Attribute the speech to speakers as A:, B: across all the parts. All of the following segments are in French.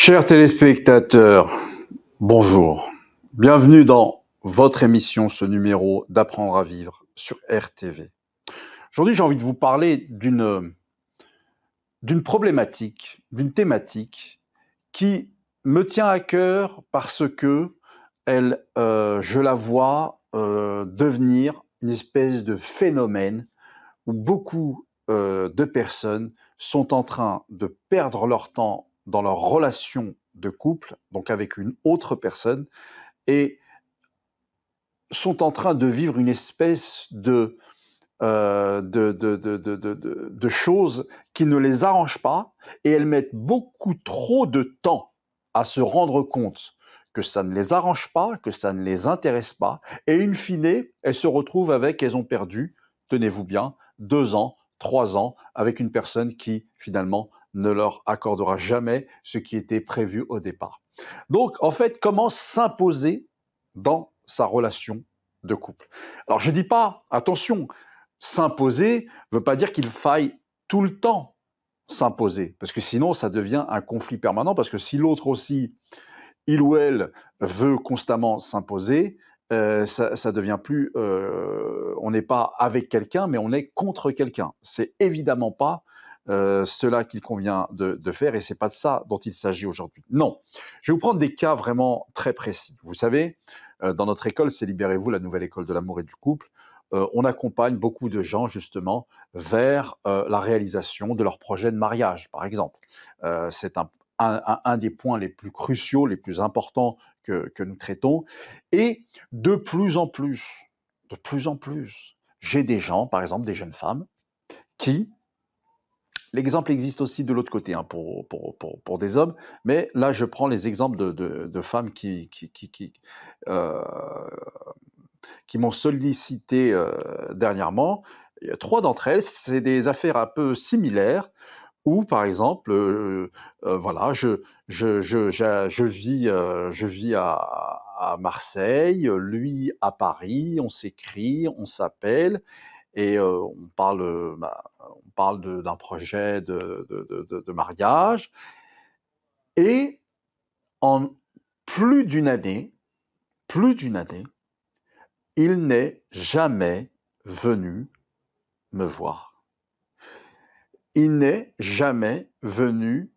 A: Chers téléspectateurs, bonjour. Bienvenue dans votre émission, ce numéro d'Apprendre à vivre sur RTV. Aujourd'hui, j'ai envie de vous parler d'une problématique, d'une thématique qui me tient à cœur parce que je la vois devenir une espèce de phénomène où beaucoup de personnes sont en train de perdre leur temps dans leur relation de couple, donc avec une autre personne, et sont en train de vivre une espèce de choses qui ne les arrangent pas, et elles mettent beaucoup trop de temps à se rendre compte que ça ne les arrange pas, que ça ne les intéresse pas, et in fine, elles ont perdu, tenez-vous bien, 2 ans, 3 ans, avec une personne qui, finalement, ne leur accordera jamais ce qui était prévu au départ. Donc, en fait, comment s'imposer dans sa relation de couple? Alors, je ne dis pas, attention, s'imposer ne veut pas dire qu'il faille tout le temps s'imposer, parce que sinon, ça devient un conflit permanent, parce que si l'autre aussi, il ou elle veut constamment s'imposer, ça devient plus, on n'est pas avec quelqu'un, mais on est contre quelqu'un. C'est évidemment pas cela qu'il convient de faire, et c'est pas de ça dont il s'agit aujourd'hui. Non, je vais vous prendre des cas vraiment très précis. Vous savez, dans notre école, c'est Libérez-vous, la nouvelle école de l'amour et du couple. On accompagne beaucoup de gens justement vers la réalisation de leur projet de mariage, par exemple. C'est un des points les plus cruciaux, les plus importants que nous traitons. Et de plus en plus, j'ai des gens, par exemple des jeunes femmes, qui, l'exemple existe aussi de l'autre côté, hein, pour des hommes, mais là je prends les exemples de femmes euh, qui m'ont sollicité dernièrement. 3 d'entre elles, c'est des affaires un peu similaires, ou par exemple, voilà, je vis à Marseille, lui à Paris, on s'écrit, on s'appelle, et on parle d'un projet de mariage, et en plus d'une année, il n'est jamais venu me voir. Il n'est jamais venu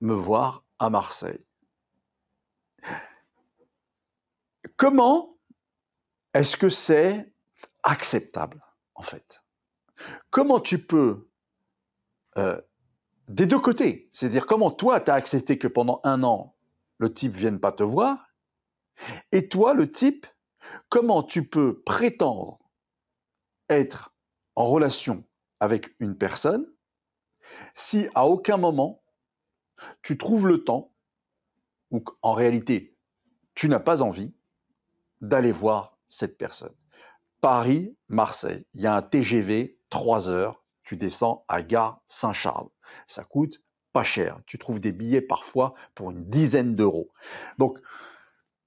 A: me voir à Marseille. Comment est-ce que c'est acceptable, en fait? Comment tu peux, des deux côtés, c'est-à-dire comment toi, tu as accepté que pendant 1 an, le type vienne pas te voir, et toi, le type, comment tu peux prétendre être en relation avec une personne si à aucun moment tu trouves le temps, ou qu'en réalité, tu n'as pas envie d'aller voir cette personne? Paris, Marseille, il y a un TGV 3 heures, tu descends à Gare Saint-Charles. Ça coûte pas cher. Tu trouves des billets parfois pour une dizaine d'euros. Donc,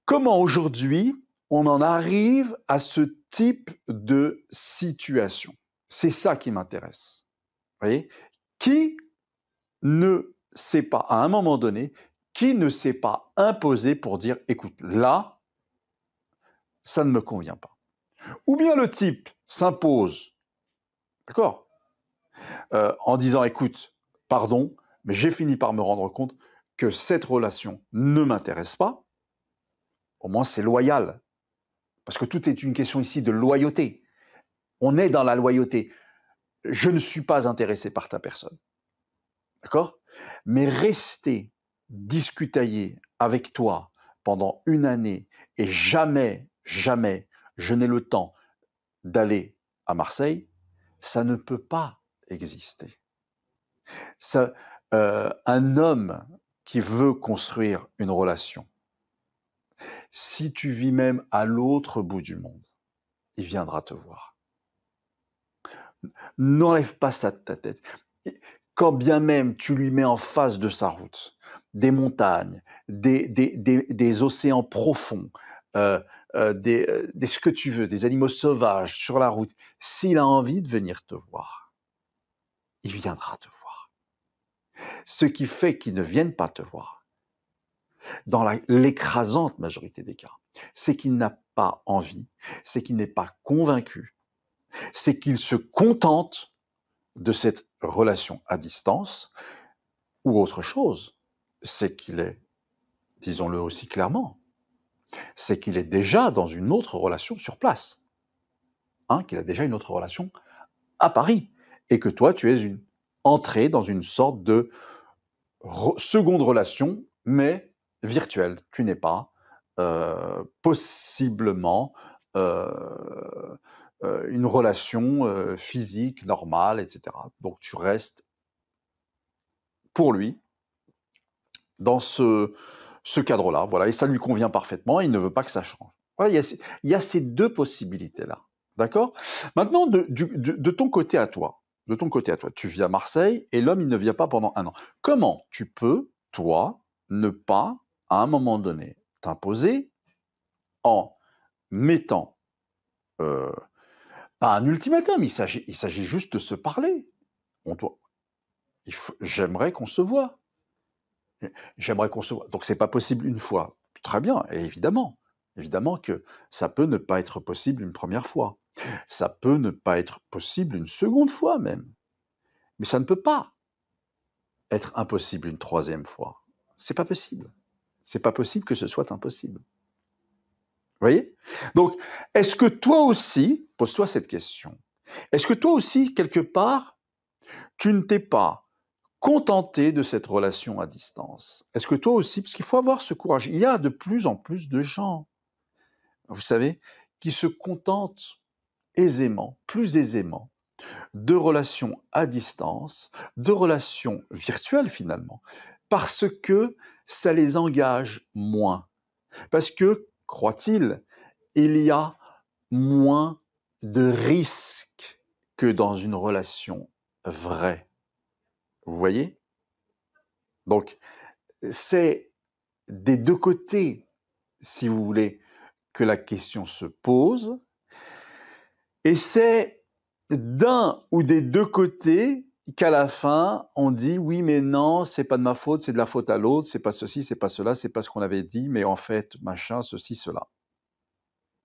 A: comment aujourd'hui on en arrive à ce type de situation? C'est ça qui m'intéresse. Vous voyez? Qui ne s'est pas, à un moment donné, qui ne s'est pas imposé pour dire, écoute, là, ça ne me convient pas. Ou bien le type s'impose, d'accord, en disant, écoute, pardon, mais j'ai fini par me rendre compte que cette relation ne m'intéresse pas. Au moins, c'est loyal. Parce que tout est une question ici de loyauté. On est dans la loyauté. Je ne suis pas intéressé par ta personne. D'accord? Mais rester discutailler avec toi pendant 1 année, et jamais, jamais, je n'ai le temps d'aller à Marseille, ça ne peut pas exister. Ça, un homme qui veut construire une relation, si tu vis même à l'autre bout du monde, il viendra te voir. N'enlève pas ça de ta tête. Quand bien même tu lui mets en face de sa route des montagnes, des océans profonds, ce que tu veux, des animaux sauvages sur la route, s'il a envie de venir te voir, il viendra te voir. Ce qui fait qu'il ne vienne pas te voir, dans l'écrasante majorité des cas, c'est qu'il n'a pas envie, c'est qu'il n'est pas convaincu, c'est qu'il se contente de cette relation à distance, ou autre chose, c'est qu'il est, disons-le aussi clairement, c'est qu'il est déjà dans une autre relation sur place, qu'il a déjà une autre relation à Paris, et que toi, tu es entré dans une sorte de seconde relation, mais virtuelle. Tu n'es pas possiblement une relation physique, normale, etc. Donc tu restes pour lui dans ce cadre-là, voilà, et ça lui convient parfaitement, il ne veut pas que ça change. Voilà, il y a ces deux possibilités-là, d'accord? Maintenant, de ton côté à toi, tu vis à Marseille et l'homme, il ne vient pas pendant 1 an. Comment tu peux, toi, ne pas, à un moment donné, t'imposer en mettant, pas un ultimatum, il s'agit juste de se parler. J'aimerais qu'on se voie. J'aimerais qu'on se voie. Donc c'est pas possible une fois. Très bien, et évidemment que ça peut ne pas être possible une première fois. Ça peut ne pas être possible une seconde fois même. Mais ça ne peut pas être impossible une troisième fois. C'est pas possible. C'est pas possible que ce soit impossible. Vous voyez? Donc, est-ce que toi aussi, pose-toi cette question, est-ce que toi aussi, quelque part, tu ne t'es pas contenté de cette relation à distance? Est-ce que toi aussi, parce qu'il faut avoir ce courage, il y a de plus en plus de gens, vous savez, qui se contentent aisément, plus aisément, de relations à distance, de relations virtuelles finalement, parce que ça les engage moins. Parce que, croit-il, il y a moins de risques que dans une relation vraie. Vous voyez? Donc, c'est des deux côtés, si vous voulez, que la question se pose, et c'est d'un ou des deux côtés qu'à la fin, on dit oui, mais non, c'est pas de ma faute, c'est de la faute à l'autre, c'est pas ceci, c'est pas cela, c'est pas ce qu'on avait dit, mais en fait, machin, ceci, cela.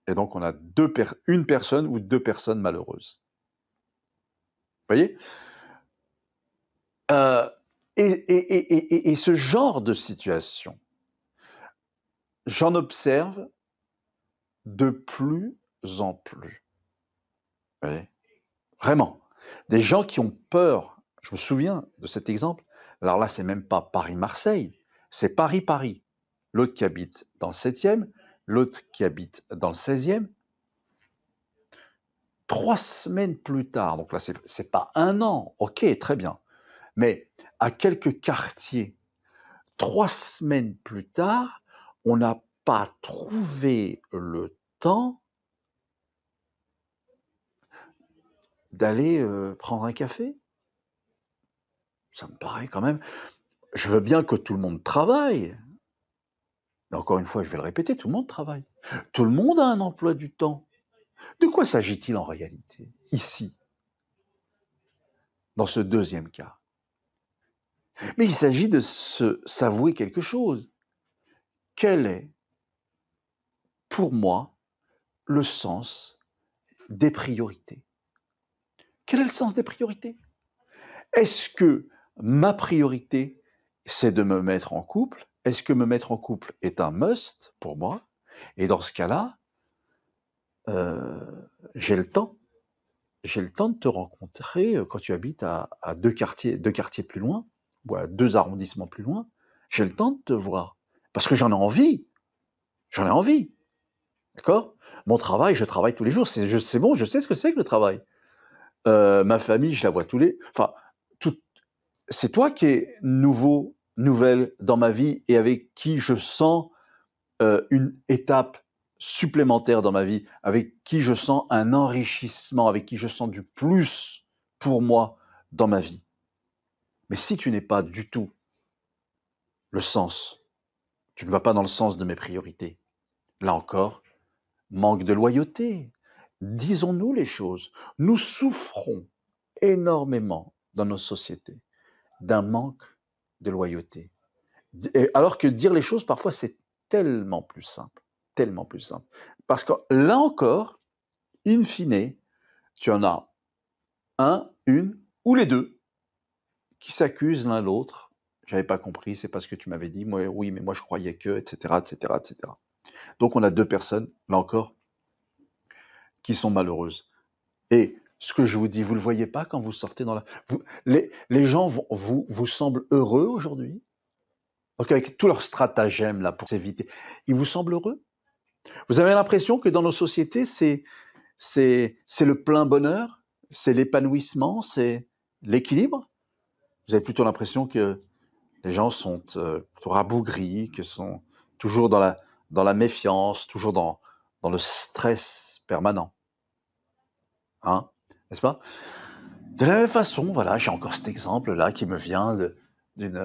A: Et donc, on a une personne ou deux personnes malheureuses. Vous voyez? Et ce genre de situation, j'en observe de plus en plus. Vous voyez? Vraiment. Des gens qui ont peur. Je me souviens de cet exemple. Alors là, c'est même pas Paris-Marseille, c'est Paris-Paris. L'autre qui habite dans le 7e, l'autre qui habite dans le 16e. 3 semaines plus tard, donc là, c'est pas 1 an, ok, très bien, mais à quelques quartiers, 3 semaines plus tard, on n'a pas trouvé le temps d'aller prendre un café. Ça me paraît quand même. Je veux bien que tout le monde travaille, mais encore une fois, je vais le répéter, tout le monde travaille. Tout le monde a un emploi du temps. De quoi s'agit-il en réalité, ici, dans ce deuxième cas? Mais il s'agit de s'avouer quelque chose. Quel est, pour moi, le sens des priorités? Quel est le sens des priorités? Est-ce que ma priorité, c'est de me mettre en couple? Est-ce que me mettre en couple est un must pour moi? Et dans ce cas-là, j'ai le temps. J'ai le temps de te rencontrer quand tu habites à 2 quartiers plus loin, ou à 2 arrondissements plus loin. J'ai le temps de te voir. Parce que j'en ai envie. J'en ai envie. D'accord? Mon travail, je travaille tous les jours. C'est bon, je sais ce que c'est que le travail. Ma famille, je la vois enfin, c'est toi qui es nouvelle dans ma vie et avec qui je sens une étape supplémentaire dans ma vie, avec qui je sens un enrichissement, avec qui je sens du plus pour moi dans ma vie. Mais si tu n'es pas du tout le sens, tu ne vas pas dans le sens de mes priorités, là encore, manque de loyauté. Disons-nous les choses. Nous souffrons énormément dans nos sociétés d'un manque de loyauté. Alors que dire les choses, parfois, c'est tellement plus simple, tellement plus simple. Parce que là encore, in fine, tu en as un, une ou les deux qui s'accusent l'un l'autre. J'avais pas compris, c'est pas ce que tu m'avais dit. Moi, oui, mais moi je croyais que, etc., etc., etc. Donc on a deux personnes, là encore, qui sont malheureuses. Et ce que je vous dis, vous le voyez pas quand vous sortez dans la... les gens vous semblent heureux aujourd'hui? Donc avec tous leurs stratagèmes là pour s'éviter, ils vous semblent heureux? Vous avez l'impression que dans nos sociétés, c'est le plein bonheur, c'est l'épanouissement, c'est l'équilibre? Vous avez plutôt l'impression que les gens sont plutôt rabougris, que sont toujours dans la méfiance, toujours dans le stress permanent, hein, n'est-ce pas? De la même façon, voilà, j'ai encore cet exemple-là qui me vient d'une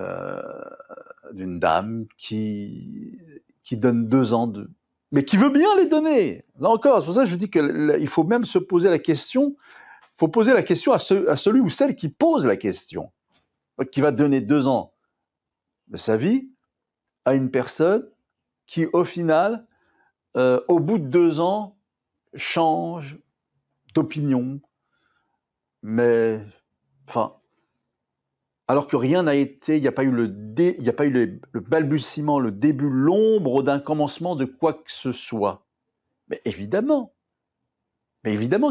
A: d'une dame qui donne 2 ans de... Mais qui veut bien les donner. Là encore, c'est pour ça que je dis qu'il faut même se poser la question, il faut poser la question à celui ou celle qui pose la question, qui va donner 2 ans de sa vie à une personne qui, au final, au bout de 2 ans, change d'opinion, mais, enfin, alors que rien n'a été, il n'y a pas eu il n'y a pas eu le balbutiement, le début, l'ombre d'un commencement de quoi que ce soit. Mais évidemment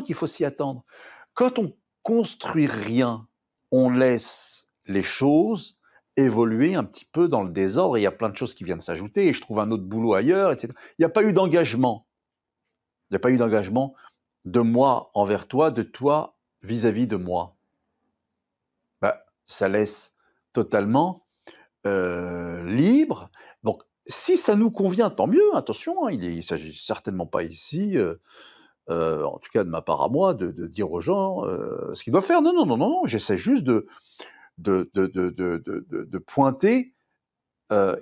A: qu'il faut s'y attendre. Quand on construit rien, on laisse les choses évoluer un petit peu dans le désordre, et il y a plein de choses qui viennent s'ajouter, et je trouve un autre boulot ailleurs, etc. Il n'y a pas eu d'engagement. Il n'y a pas eu d'engagement de moi envers toi, de toi vis-à-vis de moi. Bah, ça laisse totalement libre. Donc, si ça nous convient, tant mieux, attention, hein, il ne s'agit certainement pas ici, en tout cas de ma part à moi, de dire aux gens ce qu'ils doivent faire. Non, non, non, non, non, j'essaie juste de pointer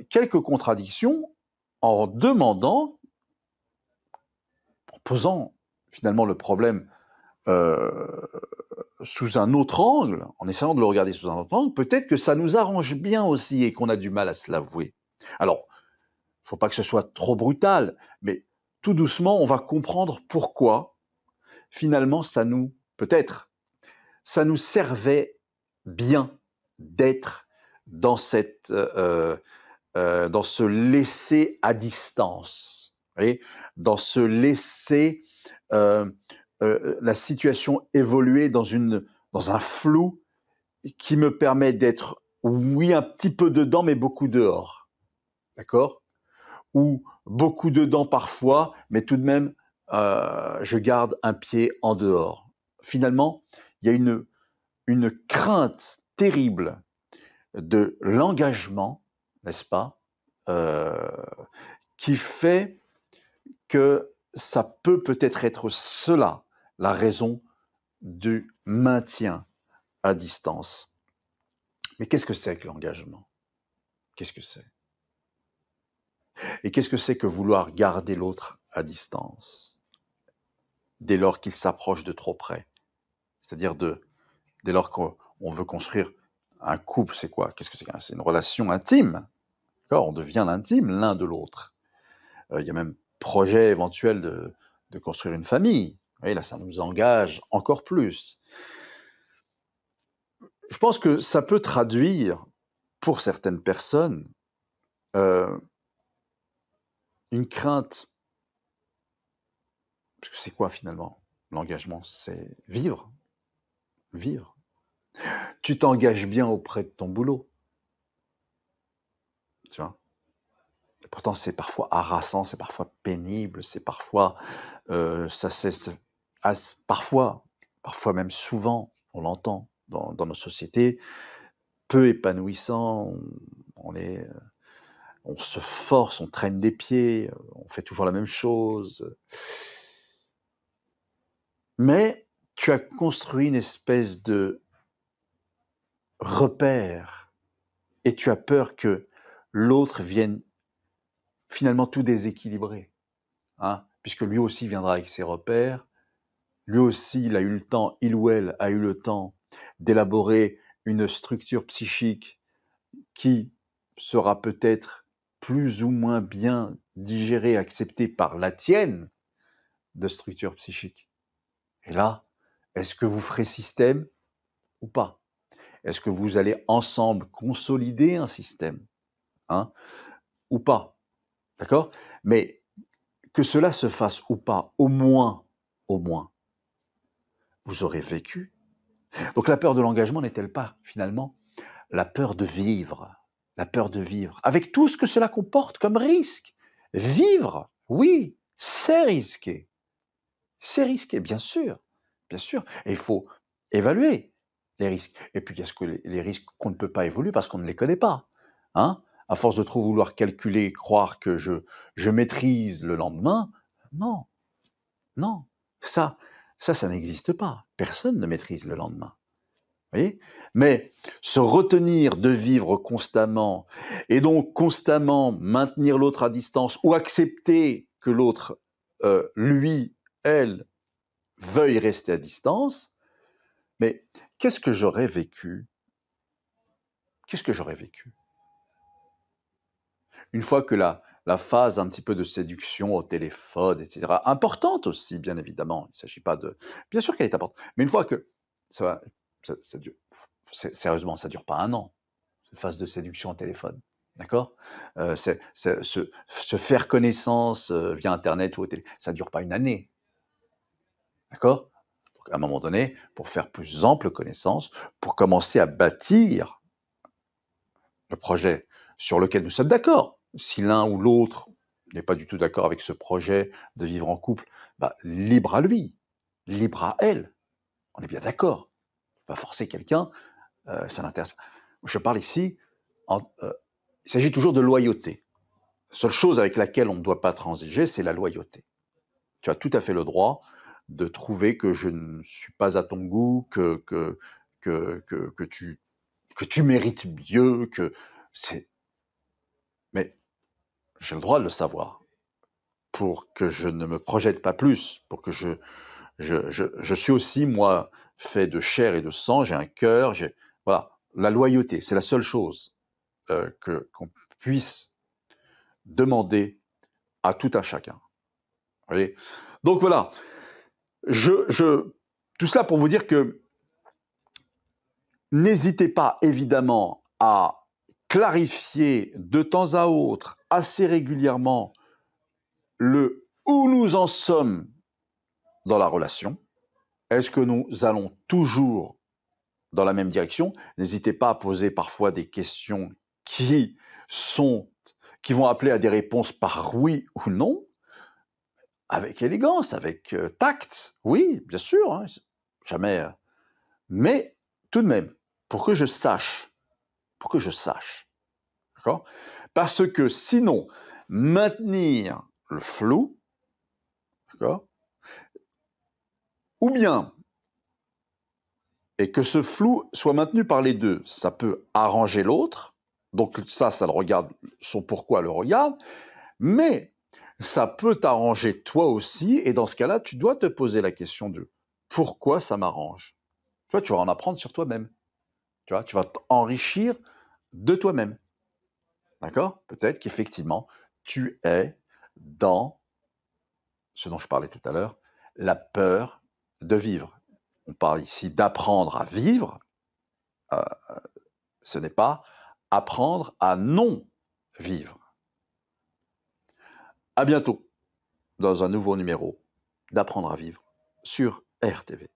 A: quelques contradictions en demandant, en posant finalement le problème sous un autre angle, en essayant de le regarder sous un autre angle, peut-être que ça nous arrange bien aussi et qu'on a du mal à se l'avouer. Alors, il ne faut pas que ce soit trop brutal, mais tout doucement, on va comprendre pourquoi, finalement, peut-être, ça nous servait bien d'être dans dans ce laisser à distance, vous voyez, dans ce laisser la situation évoluer dans un flou qui me permet d'être, oui, un petit peu dedans, mais beaucoup dehors, d'accord? Ou beaucoup dedans parfois, mais tout de même, je garde un pied en dehors. Finalement, il y a une crainte terrible de l'engagement, n'est-ce pas, euh, qui fait que ça peut peut-être être cela, la raison du maintien à distance. Mais qu'est-ce que c'est que l'engagement? Qu'est-ce que c'est? Et qu'est-ce que c'est que vouloir garder l'autre à distance dès lors qu'il s'approche de trop près? C'est-à-dire dès lors qu'on veut construire un couple, c'est quoi? Qu'est-ce que c'est? C'est une relation intime. D'accord? On devient l'intime l'un de l'autre. Il y a même projet éventuel de construire une famille. Et là, ça nous engage encore plus. Je pense que ça peut traduire, pour certaines personnes, une crainte. Parce que c'est quoi finalement? L'engagement, c'est vivre. Vivre. Tu t'engages bien auprès de ton boulot. Tu vois? Et pourtant, c'est parfois harassant, c'est parfois pénible, c'est parfois, parfois même souvent, on l'entend dans nos sociétés, peu épanouissant. On se force, on traîne des pieds, on fait toujours la même chose. Mais tu as construit une espèce de repère et tu as peur que l'autre vienne finalement tout déséquilibrer, hein, puisque lui aussi viendra avec ses repères. Lui aussi, il ou elle a eu le temps d'élaborer une structure psychique qui sera peut-être plus ou moins bien digéré, accepté par la tienne de structure psychique. Et là, est-ce que vous ferez système ou pas? Est-ce que vous allez ensemble consolider un système, hein, ou pas? D'accord? Mais que cela se fasse ou pas, au moins, vous aurez vécu. Donc la peur de l'engagement n'est-elle pas finalement la peur de vivre? La peur de vivre, avec tout ce que cela comporte comme risque. Vivre, oui, c'est risqué. C'est risqué, bien sûr, bien sûr. Et il faut évaluer les risques. Et puis, il y a les risques qu'on ne peut pas évoluer parce qu'on ne les connaît pas. Hein? À force de trop vouloir calculer, croire que je maîtrise le lendemain, non, non, ça n'existe pas. Personne ne maîtrise le lendemain. Vous voyez? Mais se retenir de vivre constamment et donc constamment maintenir l'autre à distance ou accepter que l'autre, lui, elle, veuille rester à distance, mais qu'est-ce que j'aurais vécu? Qu'est-ce que j'aurais vécu? Une fois que la phase un petit peu de séduction au téléphone, et cetera, importante aussi, bien évidemment, il ne s'agit pas de bien sûr qu'elle est importante, mais une fois que ça va, ça dure sérieusement, ça dure pas 1 an, cette phase de séduction au téléphone, d'accord? C'est se faire connaissance, via internet ou au télé, ça dure pas 1 année, d'accord? Donc à un moment donné, pour faire plus ample connaissance, pour commencer à bâtir le projet sur lequel nous sommes d'accord. Si l'un ou l'autre n'est pas du tout d'accord avec ce projet de vivre en couple, bah, libre à lui, libre à elle. On est bien d'accord. Pas forcer quelqu'un, ça n'intéresse pas. Je parle ici, il s'agit toujours de loyauté. La seule chose avec laquelle on ne doit pas transiger, c'est la loyauté. Tu as tout à fait le droit de trouver que je ne suis pas à ton goût, que tu mérites mieux, c'est... Mais j'ai le droit de le savoir pour que je ne me projette pas plus, pour que je suis aussi, moi, fait de chair et de sang, j'ai un cœur, voilà. La loyauté, c'est la seule chose qu'on puisse demander à tout un chacun. Vous voyez? Donc voilà, tout cela pour vous dire que n'hésitez pas évidemment à clarifier de temps à autre, assez régulièrement, le où nous en sommes dans la relation. Est-ce que nous allons toujours dans la même direction? N'hésitez pas à poser parfois des questions qui vont appeler à des réponses par oui ou non, avec élégance, avec tact. Oui, bien sûr, hein, jamais. Mais tout de même, pour que je sache, d'accord? Parce que sinon, maintenir le flou, d'accord? Ou bien, et que ce flou soit maintenu par les deux, ça peut arranger l'autre, donc ça le regarde, son pourquoi le regarde, mais ça peut t'arranger toi aussi, et dans ce cas-là, tu dois te poser la question de pourquoi ça m'arrange. Tu vois, tu vas en apprendre sur toi-même. Tu vois, tu vas t'enrichir de toi-même. D'accord? Peut-être qu'effectivement, tu es dans ce dont je parlais tout à l'heure, la peur de vivre. On parle ici d'apprendre à vivre, euh, ce n'est pas apprendre à non vivre. À bientôt dans un nouveau numéro d'Apprendre à vivre sur RTV.